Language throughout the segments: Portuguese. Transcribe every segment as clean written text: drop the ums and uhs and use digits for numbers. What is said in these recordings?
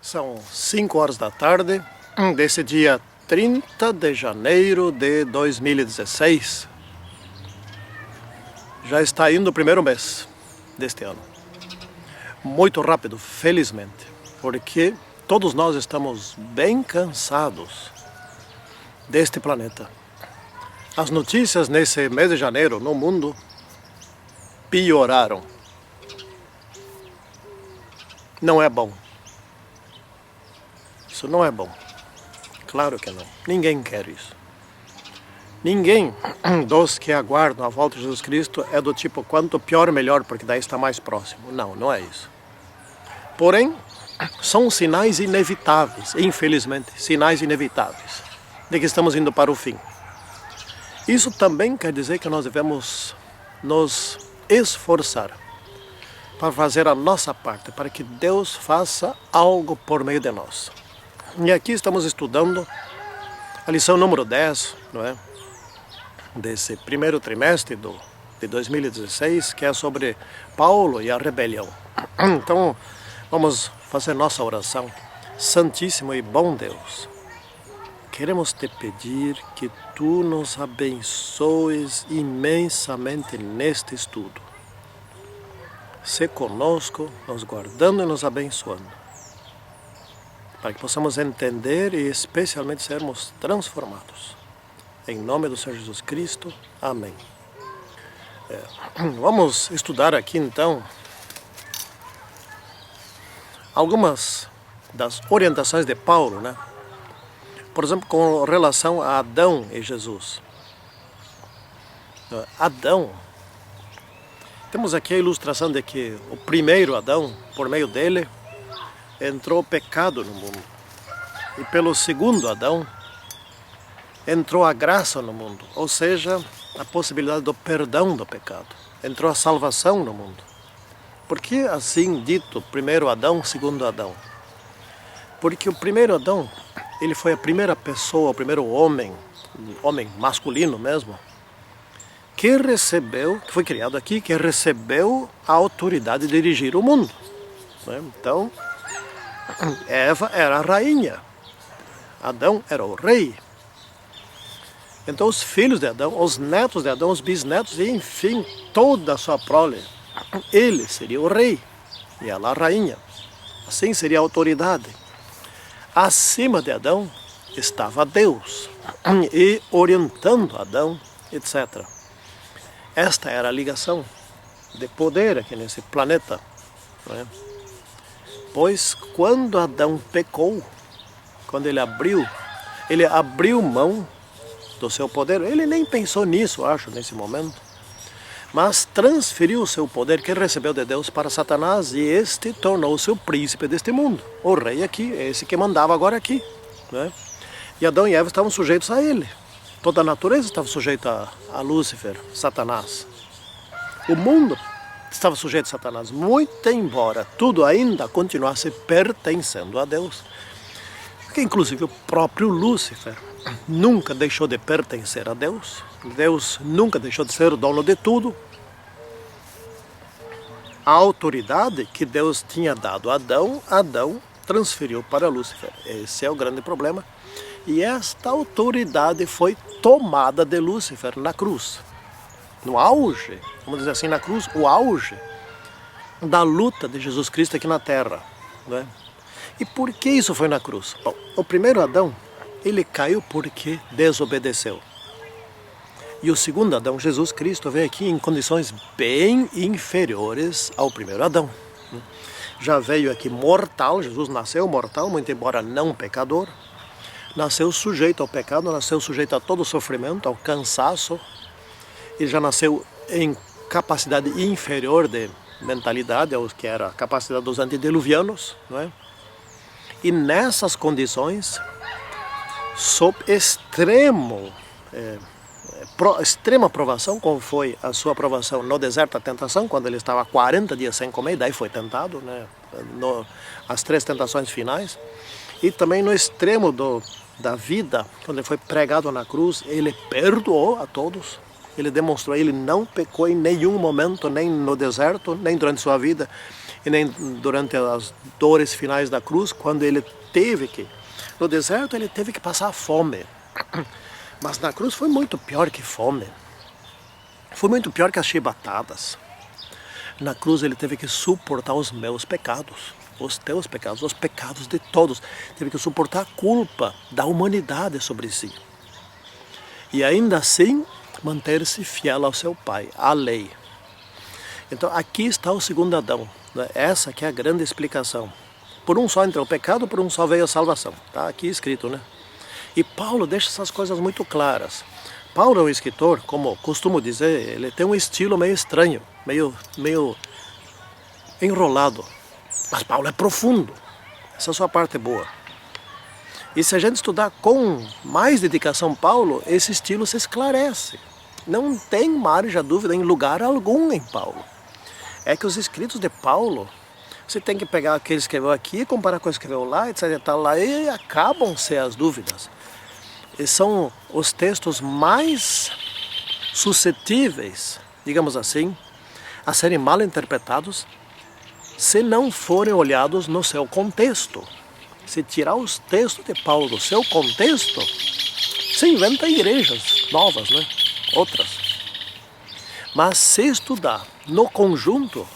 São 5 horas da tarde desse dia 30 de janeiro de 2016. Já está indo o primeiro mês deste ano. Muito rápido, felizmente, porque todos nós estamos bem cansados deste planeta. As notícias nesse mês de janeiro no mundo pioraram. Não é bom. Isso não é bom. Claro que não. Ninguém quer isso. Ninguém dos que aguardam a volta de Jesus Cristo é do tipo quanto pior melhor, porque daí está mais próximo. Não, não é isso. Porém, são sinais inevitáveis, infelizmente, sinais inevitáveis de que estamos indo para o fim. Isso também quer dizer que nós devemos nos esforçar para fazer a nossa parte, para que Deus faça algo por meio de nós. E aqui estamos estudando a lição número 10, não é? Desse primeiro trimestre de 2016, que é sobre Paulo e a rebelião. Então, vamos fazer nossa oração. Santíssimo e bom Deus, queremos te pedir que tu nos abençoes imensamente neste estudo. Se conosco, nos guardando e nos abençoando, para que possamos entender e especialmente sermos transformados. Em nome do Senhor Jesus Cristo. Amém. Vamos estudar aqui então algumas das orientações de Paulo, né? Por exemplo, com relação a Adão e Jesus. Adão, temos aqui a ilustração de que o primeiro Adão, por meio dele, entrou o pecado no mundo. E pelo segundo Adão, entrou a graça no mundo, ou seja, a possibilidade do perdão do pecado. Entrou a salvação no mundo. Por que assim dito, primeiro Adão, segundo Adão? Porque o primeiro Adão, ele foi a primeira pessoa, o primeiro homem masculino mesmo, que foi criado aqui, que recebeu a autoridade de dirigir o mundo. Então, Eva era a rainha, Adão era o rei. Então os filhos de Adão, os netos de Adão, os bisnetos, e enfim, toda a sua prole, ele seria o rei e ela a rainha. Assim seria a autoridade. Acima de Adão estava Deus, e orientando Adão, etc. Esta era a ligação de poder aqui nesse planeta, não é? Pois quando Adão pecou, quando ele abriu mão do seu poder, ele nem pensou nisso, acho, nesse momento, mas transferiu o seu poder que recebeu de Deus para Satanás, e este tornou-se o príncipe deste mundo, o rei aqui, esse que mandava agora aqui, né? E Adão e Eva estavam sujeitos a ele, toda a natureza estava sujeita a Lúcifer, Satanás. O mundo estava sujeito a Satanás, muito embora tudo ainda continuasse pertencendo a Deus. Porque inclusive o próprio Lúcifer nunca deixou de pertencer a Deus. Deus nunca deixou de ser o dono de tudo. A autoridade que Deus tinha dado a Adão, Adão transferiu para Lúcifer. Esse é o grande problema. E esta autoridade foi tomada de Lúcifer na cruz. No auge, vamos dizer assim, na cruz, o auge da luta de Jesus Cristo aqui na Terra, né? E por que isso foi na cruz? Bom, o primeiro Adão, ele caiu porque desobedeceu. E o segundo Adão, Jesus Cristo, veio aqui em condições bem inferiores ao primeiro Adão. Já veio aqui mortal, Jesus nasceu mortal, muito embora não pecador. Nasceu sujeito ao pecado, nasceu sujeito a todo o sofrimento, ao cansaço. Ele já nasceu em capacidade inferior de mentalidade, ao que era a capacidade dos antediluvianos, não é? E nessas condições, sob extrema provação, como foi a sua provação no deserto da tentação, quando ele estava 40 dias sem comer, daí foi tentado, né? As 3 tentações finais, e também no extremo da vida, quando ele foi pregado na cruz, ele perdoou a todos, Ele demonstrou, ele não pecou em nenhum momento, nem no deserto, nem durante sua vida, e nem durante as dores finais da cruz, quando ele teve que... No deserto ele teve que passar fome, mas na cruz foi muito pior que fome. Foi muito pior que as chibatadas. Na cruz ele teve que suportar os meus pecados, os teus pecados, os pecados de todos. Teve que suportar a culpa da humanidade sobre si. E ainda assim, manter-se fiel ao seu Pai, à lei. Então aqui está o segundo Adão, né? Essa que é a grande explicação. Por um só entrou o pecado, por um só veio a salvação. Está aqui escrito, né? E Paulo deixa essas coisas muito claras. Paulo é um escritor, como costumo dizer, ele tem um estilo meio estranho, meio enrolado. Mas Paulo é profundo. Essa é a sua parte boa. E se a gente estudar com mais dedicação Paulo, esse estilo se esclarece. Não tem margem a dúvida em lugar algum em Paulo. É que os escritos de Paulo, você tem que pegar aquele que escreveu aqui, comparar com o que escreveu lá, etc. Tal, lá, e acabam-se as dúvidas. E são os textos mais suscetíveis, digamos assim, a serem mal interpretados se não forem olhados no seu contexto. Se tirar os textos de Paulo do seu contexto, se inventa igrejas novas, né? Outras. Mas se estudar no conjunto,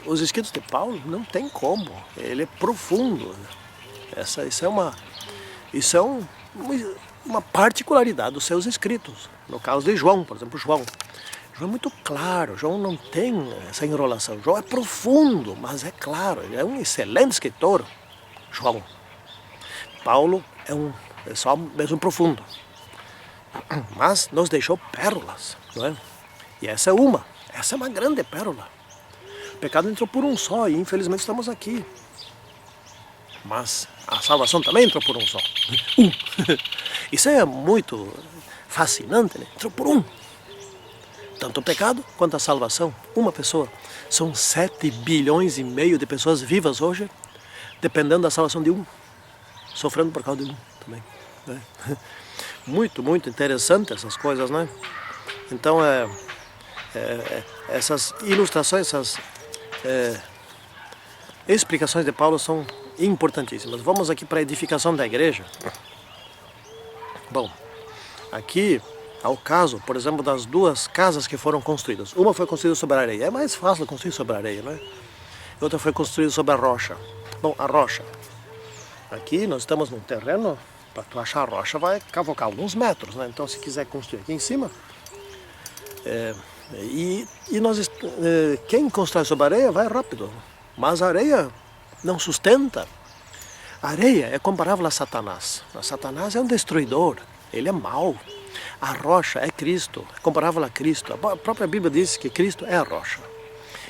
os escritos de Paulo, não tem como. Ele é profundo. Isso é uma particularidade dos seus escritos. No caso de João, por exemplo, João é muito claro, João não tem essa enrolação. João é profundo, mas é claro, ele é um excelente escritor, João. Paulo é só mesmo profundo, mas nos deixou pérolas, não é? E essa é uma grande pérola. O pecado entrou por um só e infelizmente estamos aqui. Mas a salvação também entrou por um só. Isso é muito fascinante, né? Entrou por um. Tanto o pecado quanto a salvação. Uma pessoa. São 7 bilhões e meio de pessoas vivas hoje, dependendo da salvação de um. Sofrendo por causa de um também. Né? Muito, muito interessante essas coisas, né? Então, essas ilustrações, essas explicações de Paulo são importantíssimas. Vamos aqui para a edificação da igreja. Bom, aqui há o caso, por exemplo, das 2 casas que foram construídas. Uma foi construída sobre a areia. É mais fácil construir sobre a areia, não é? Outra foi construída sobre a rocha. Bom, a rocha. Aqui nós estamos num terreno, para tu achar a rocha vai cavocar alguns metros, né? Então se quiser construir aqui em cima, quem constrói sobre a areia vai rápido, mas a areia não sustenta. A areia é comparável a Satanás. Satanás é um destruidor, ele é mau. A rocha é Cristo, é comparável a Cristo. A própria Bíblia diz que Cristo é a rocha.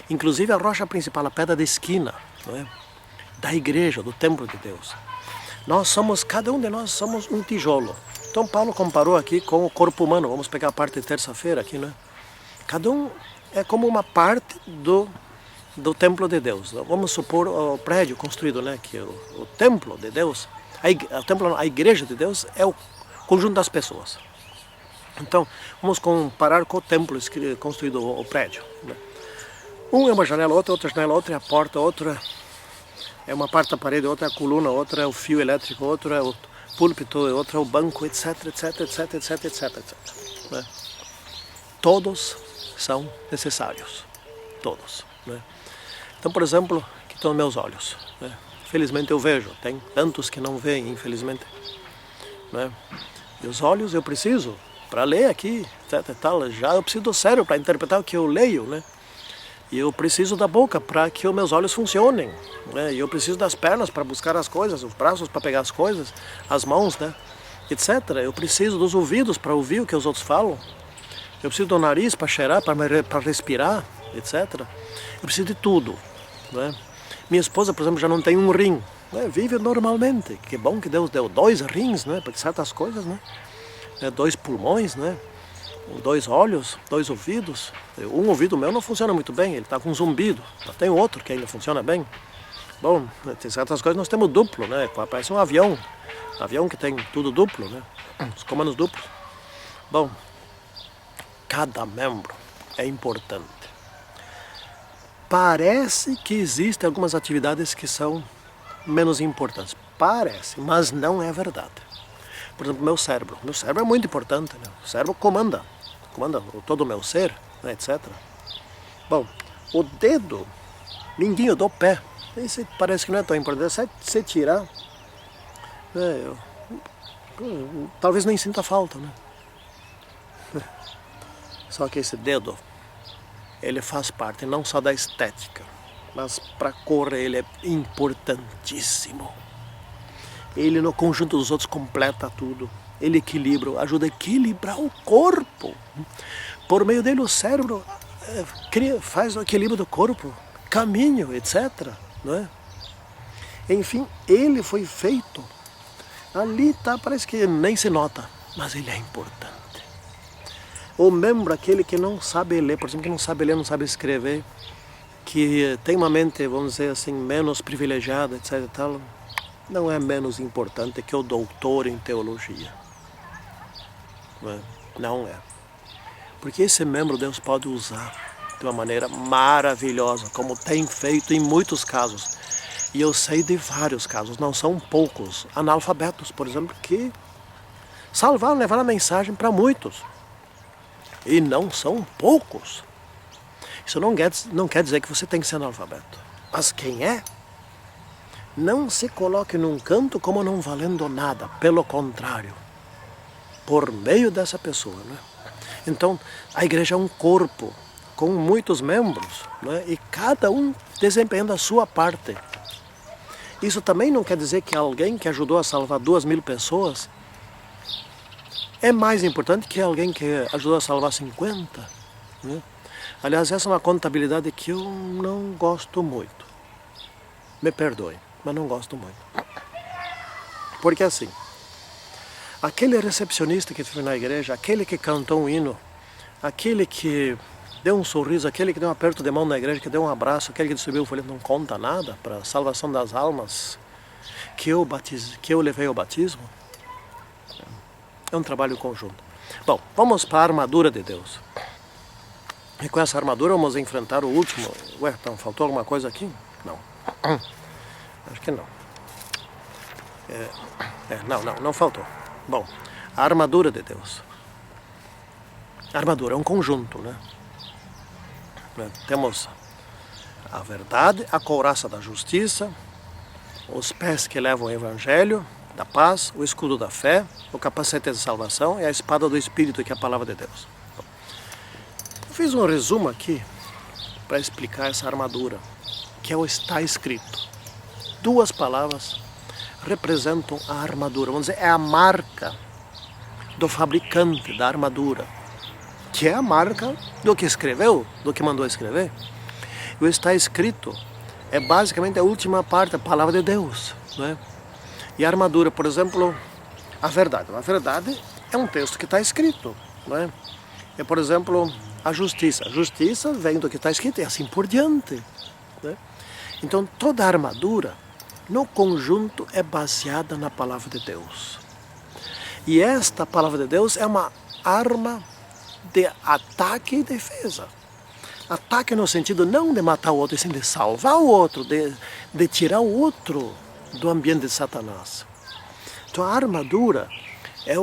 Inclusive a rocha principal, a pedra de esquina, não é? Da igreja, do templo de Deus. Cada um de nós somos um tijolo. Então Paulo comparou aqui com o corpo humano. Vamos pegar a parte de terça-feira aqui, né? Cada um é como uma parte do templo de Deus. Vamos supor o prédio construído, né? Que o templo de Deus, a igreja de Deus é o conjunto das pessoas. Então, vamos comparar com o templo construído, o prédio. Né? Um é uma janela, outra janela, outra é a porta, outra é uma parte da parede, outra é a coluna, outra é o fio elétrico, outra é o púlpito, outra é o banco, etc, etc, etc, etc, etc, etc. Né? Todos são necessários. Todos. Né? Então, por exemplo, aqui estão meus olhos. Né? Felizmente eu vejo, tem tantos que não veem, infelizmente. Né? E os olhos eu preciso para ler aqui, etc, tal. Já eu preciso do cérebro para interpretar o que eu leio, né? E eu preciso da boca para que os meus olhos funcionem, né? E eu preciso das pernas para buscar as coisas, os braços para pegar as coisas, as mãos, né? Etc. Eu preciso dos ouvidos para ouvir o que os outros falam. Eu preciso do nariz para cheirar, para respirar, etc. Eu preciso de tudo, né? Minha esposa, por exemplo, já não tem um rim, né? Vive normalmente. Que bom que Deus deu 2 rins, né? Para certas coisas, né? 2 pulmões, né? 2 olhos, 2 ouvidos. Um ouvido meu não funciona muito bem, ele está com um zumbido. Tem outro que ainda funciona bem. Bom, tem certas coisas nós temos duplo, né? Parece um avião que tem tudo duplo, né? Os comandos duplos. Bom, cada membro é importante. Parece que existem algumas atividades que são menos importantes. Parece, mas não é verdade. Por exemplo, meu cérebro. Meu cérebro é muito importante, né? O cérebro comanda todo o meu ser, né, etc. Bom, o dedo, mindinho do pé, esse parece que não é tão importante. Se você tirar, né, talvez nem sinta falta, né? Só que esse dedo, ele faz parte não só da estética, mas para correr ele é importantíssimo. Ele no conjunto dos outros completa tudo. Ele equilibra, ajuda a equilibrar o corpo. Por meio dele o cérebro faz o equilíbrio do corpo, caminho, etc. Não é? Enfim, ele foi feito. Ali tá, parece que nem se nota, mas ele é importante. O membro, aquele que não sabe ler, por exemplo, que não sabe ler, não sabe escrever, que tem uma mente, vamos dizer assim, menos privilegiada, etc. e tal, não é menos importante que o doutor em teologia. Não é. Porque esse membro Deus pode usar de uma maneira maravilhosa, como tem feito em muitos casos. E eu sei de vários casos, não são poucos, analfabetos, por exemplo, que levaram a mensagem para muitos. E não são poucos. Isso não quer dizer que você tem que ser analfabeto. Mas quem é, não se coloque num canto como não valendo nada. Pelo contrário, por meio dessa pessoa. Né? Então, a igreja é um corpo com muitos membros, né? E cada um desempenhando a sua parte. Isso também não quer dizer que alguém que ajudou a salvar 2.000 pessoas é mais importante que alguém que ajudou a salvar 50. Né? Aliás, essa é uma contabilidade que eu não gosto muito. Me perdoe, mas não gosto muito. Porque assim, aquele recepcionista que foi na igreja, aquele que cantou um hino, aquele que deu um sorriso, aquele que deu um aperto de mão na igreja, que deu um abraço, aquele que distribuiu o folheto, não conta nada para a salvação das almas que eu levei ao batismo. É um trabalho conjunto. Bom, vamos para a armadura de Deus. E com essa armadura vamos enfrentar o último. Ué, então faltou alguma coisa aqui? Não. Acho que não. Não faltou. Bom, a armadura de Deus. A armadura é um conjunto, né? Temos a verdade, a couraça da justiça, os pés que levam o evangelho da paz, o escudo da fé, o capacete de salvação e a espada do Espírito, que é a palavra de Deus. Eu fiz um resumo aqui para explicar essa armadura, que é o está escrito. 2 palavras representam a armadura, vamos dizer, é a marca do fabricante da armadura, que é a marca do que escreveu, do que mandou escrever. E o está escrito é basicamente a última parte, a palavra de Deus, não é? E a armadura, por exemplo, a verdade. A verdade é um texto que está escrito, não é? É, por exemplo, a justiça. A justiça vem do que está escrito e assim por diante. Né? Então, toda a armadura, no conjunto, é baseada na palavra de Deus. E esta palavra de Deus é uma arma de ataque e defesa. Ataque no sentido não de matar o outro, e sim de salvar o outro, de tirar o outro do ambiente de Satanás. Então a armadura é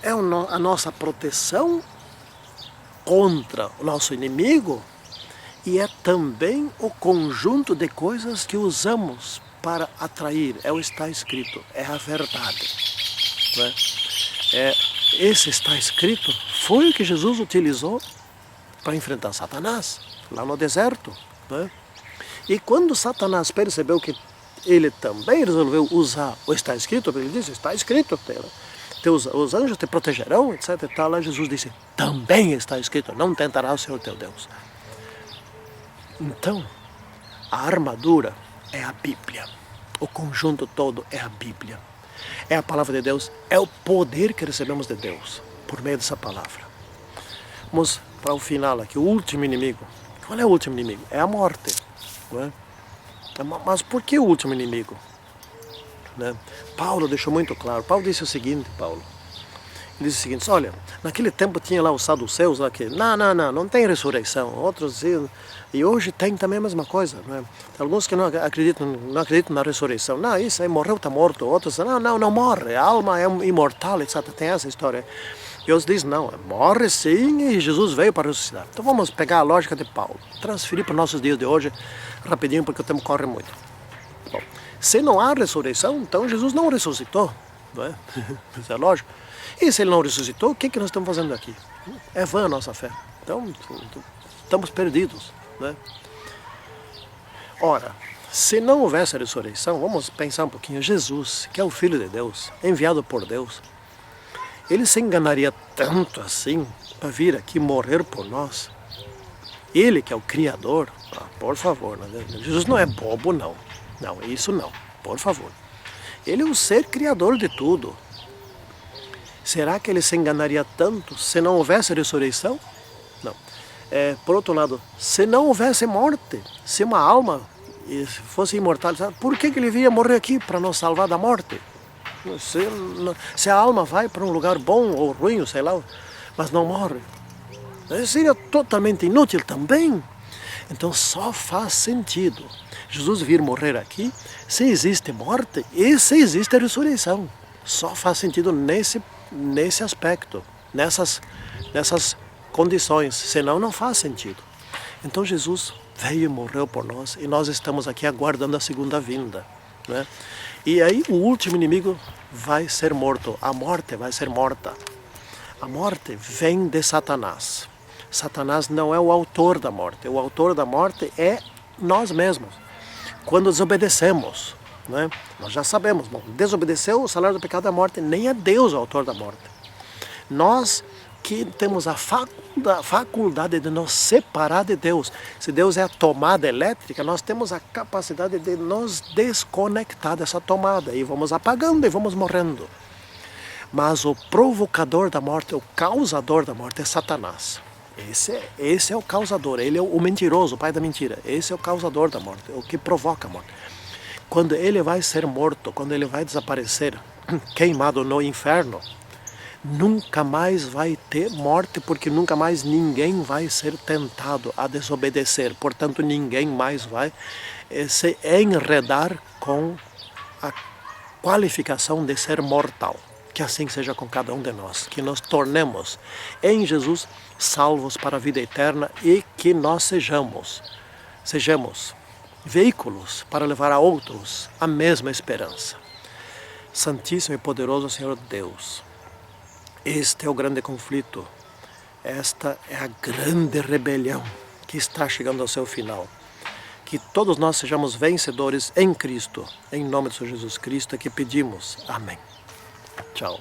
a nossa proteção contra o nosso inimigo e é também o conjunto de coisas que usamos para atrair. É o está escrito, é a verdade. Né? Esse está escrito foi o que Jesus utilizou para enfrentar Satanás, lá no deserto. Né? E quando Satanás percebeu que ele também resolveu usar o está escrito, ele disse, está escrito, os anjos te protegerão, etc. E tal. Lá Jesus disse, também está escrito, não tentará o Senhor teu Deus. Então, a armadura é a Bíblia, o conjunto todo é a Bíblia. É a palavra de Deus, é o poder que recebemos de Deus, por meio dessa palavra. Vamos para o final aqui, o último inimigo. Qual é o último inimigo? É a morte. Não é? Mas por que o último inimigo? Né? Paulo deixou muito claro. Paulo disse o seguinte, Ele diz o seguinte: olha, naquele tempo tinha lá os saduceus lá que não tem ressurreição. Outros diziam, e hoje tem também a mesma coisa, né? Alguns que não acreditam na ressurreição. Não, isso aí morreu, está morto. Outros não morre, a alma é imortal, etc. Tem essa história. E outros dizem, não, morre sim e Jesus veio para ressuscitar. Então vamos pegar a lógica de Paulo, transferir para os nossos dias de hoje, rapidinho, porque o tempo corre muito. Bom, se não há ressurreição, então Jesus não ressuscitou, não é? Isso é lógico. E se ele não ressuscitou, o que nós estamos fazendo aqui? É vã a nossa fé. Então, estamos perdidos, né? Ora, se não houvesse a ressurreição, vamos pensar um pouquinho. Jesus, que é o Filho de Deus, enviado por Deus, ele se enganaria tanto assim para vir aqui morrer por nós? Ele que é o Criador, por favor, né? Jesus não é bobo, não. Não, isso não, por favor. Ele é o ser criador de tudo. Será que ele se enganaria tanto se não houvesse ressurreição? Não. Por outro lado, se não houvesse morte, se uma alma fosse imortal, por que ele viria morrer aqui para nos salvar da morte? Se a alma vai para um lugar bom ou ruim, sei lá, mas não morre, seria totalmente inútil também. Então só faz sentido Jesus vir morrer aqui se existe morte e se existe ressurreição. Só faz sentido nesse aspecto, nessas condições, senão não faz sentido. Então Jesus veio e morreu por nós e nós estamos aqui aguardando a segunda vinda, né? E aí o último inimigo vai ser morto, a morte vai ser morta. A morte vem de Satanás. Satanás não é o autor da morte, o autor da morte é nós mesmos. Quando desobedecemos, né? Nós já sabemos, desobedeceu, o salário do pecado é a morte, nem é Deus o autor da morte. Nós que temos a faculdade de nos separar de Deus. Se Deus é a tomada elétrica, nós temos a capacidade de nos desconectar dessa tomada e vamos apagando e vamos morrendo. Mas o provocador da morte, o causador da morte é Satanás. Esse é o causador, ele é o mentiroso, o pai da mentira. Esse é o causador da morte, o que provoca a morte. Quando ele vai ser morto, quando ele vai desaparecer, queimado no inferno, nunca mais vai ter morte, porque nunca mais ninguém vai ser tentado a desobedecer. Portanto, ninguém mais vai se enredar com a qualificação de ser mortal. Que assim seja com cada um de nós, que nos tornemos em Jesus salvos para a vida eterna e que nós sejamos veículos para levar a outros a mesma esperança. Santíssimo e poderoso Senhor Deus, este é o grande conflito, esta é a grande rebelião que está chegando ao seu final. Que todos nós sejamos vencedores em Cristo, em nome de Senhor Jesus Cristo é que pedimos. Amém. Tchau.